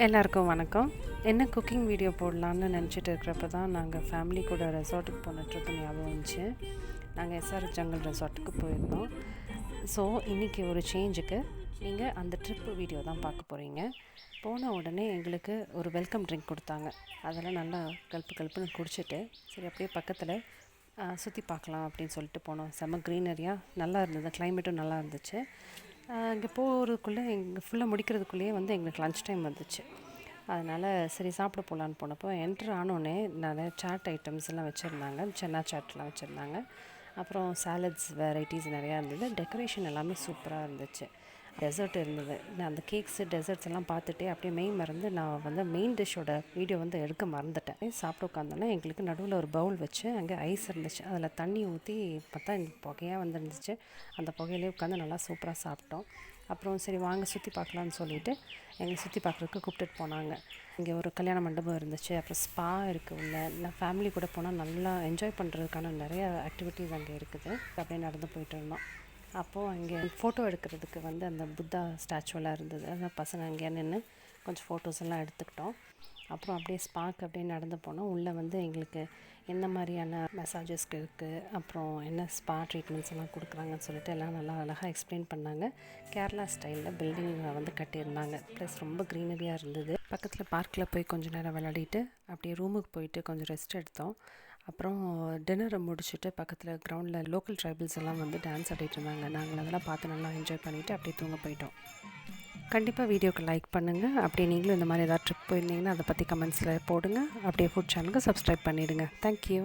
எல்லாருக்கும் வணக்கம். என்ன குக்கிங் வீடியோ போடலான்னு நினச்சிட்டு இருக்கிறப்ப தான் நாங்கள் ஃபேமிலி கூட ரெசார்ட்டுக்கு போன ட்ரிப்பு ஞாபகம் வந்துச்சு. நாங்கள் எஸ்ஆர்எஸ் ஜங்கல் ரெசார்ட்டுக்கு போயிருந்தோம். ஸோ இன்றைக்கி ஒரு சேஞ்சுக்கு நீங்கள் அந்த ட்ரிப்பு வீடியோ தான் பார்க்க போகிறீங்க. போன உடனே எங்களுக்கு ஒரு வெல்கம் ட்ரிங்க் கொடுத்தாங்க. அதெல்லாம் நல்லா கல்ப்புன்னு குடிச்சிட்டு சரி அப்படியே பக்கத்தில் சுற்றி பார்க்கலாம் அப்படின்னு சொல்லிட்டு போனோம். செம்ம க்ரீனரியாக நல்லா இருந்தது, கிளைமேட்டும் நல்லா இருந்துச்சு. இங்கே போகிறதுக்குள்ளே எங்கள் ஃபுல்லாக முடிக்கிறதுக்குள்ளேயே வந்து எங்களுக்கு லன்ச் டைம் வந்துச்சு. அதனால் சரி சாப்பிட போகலான்னு போனப்போ என்ட்ரு ஆனோடனே நிறைய சாட் ஐட்டம்ஸ் எல்லாம் வச்சுருந்தாங்க. சென்னா சாட்லாம் வச்சுருந்தாங்க. அப்புறம் சாலட்ஸ் வெரைட்டிஸ் நிறையா இருந்தது. டெக்கரேஷன் எல்லாமே சூப்பராக இருந்துச்சு. டெசர்ட் இருந்தது. நான் அந்த கேக்ஸு டெசர்ட்ஸ் எல்லாம் பார்த்துட்டே அப்படியே மறந்து நான் வந்து மெயின் டிஷ்ஷோட வீடியோ வந்து எடுக்க மறந்துட்டேன். சாப்பிட்டு உட்காந்தோன்னா எங்களுக்கு நடுவில் ஒரு பவுல் வச்சு அங்கே ஐஸ் இருந்துச்சு. அதில் தண்ணி ஊற்றி பார்த்தா எங்களுக்கு புகையாக வந்துருந்துச்சு. அந்த புகையிலே உட்காந்து நல்லா சூப்பராக சாப்பிட்டோம். அப்புறம் சரி வாங்க சுற்றி பார்க்கலான்னு சொல்லிவிட்டு எங்களை சுற்றி பார்க்குறதுக்கு கூப்பிட்டுட்டு போனாங்க. இங்கே ஒரு கல்யாண மண்டபம் இருந்துச்சு. அப்புறம் ஸ்பா இருக்குது உள்ள. நான் ஃபேமிலி கூட போனால் நல்லா என்ஜாய் பண்ணுறதுக்கான நிறைய ஆக்டிவிட்டீஸ் அங்கே இருக்குது. அப்படியே நடந்து போயிட்டு இருந்தோம். அப்போது அங்கே ஃபோட்டோ எடுக்கிறதுக்கு வந்து அந்த புத்தா ஸ்டாச்சுவெல்லாம் இருந்தது. அதான் பசங்க அங்கே நின்று கொஞ்சம் ஃபோட்டோஸ் எல்லாம் எடுத்துக்கிட்டோம். அப்புறம் அப்படியே ஸ்பாக்கு அப்படியே நடந்து போனோம். உள்ளே வந்து எங்களுக்கு என்ன மாதிரியான மசாஜஸ்க்கு இருக்குது, அப்புறம் என்ன ஸ்பா ட்ரீட்மெண்ட்ஸ் எல்லாம் கொடுக்குறாங்கன்னு சொல்லிட்டு எல்லாம் நல்லா அழகாக எக்ஸ்பிளைன் பண்ணாங்க. கேரளா ஸ்டைலில் பில்டிங்கில் வந்து கட்டியிருந்தாங்க. ப்ளஸ் ரொம்ப க்ரீனரியாக இருந்தது. பக்கத்தில் பார்க்கில் போய் கொஞ்சம் நேரம் விளையாடிட்டு அப்படியே ரூமுக்கு போயிட்டு கொஞ்சம் ரெஸ்ட் எடுத்தோம். அப்புறம் டின்னரை முடிச்சுட்டு பக்கத்தில் கிரவுண்டில் லோக்கல் ட்ரைபிள்ஸ் எல்லாம் வந்து டான்ஸ் ஆடிட்டு இருந்தாங்க. நாங்கள் அதெல்லாம் பார்த்து நல்லா என்ஜாய் பண்ணிவிட்டு அப்படியே தூங்க போயிட்டோம். கண்டிப்பாக வீடியோக்கு லைக் பண்ணுங்கள். அப்படியே நீங்களும் இந்த மாதிரி ஏதாவது ட்ரிப் போயிருந்தீங்கன்னா அதை பற்றி கமெண்ட்ஸில் போடுங்க. அப்படியே ஃபுட் சேனலுக்கு சப்ஸ்கிரைப் பண்ணிவிடுங்க. தேங்க்யூ.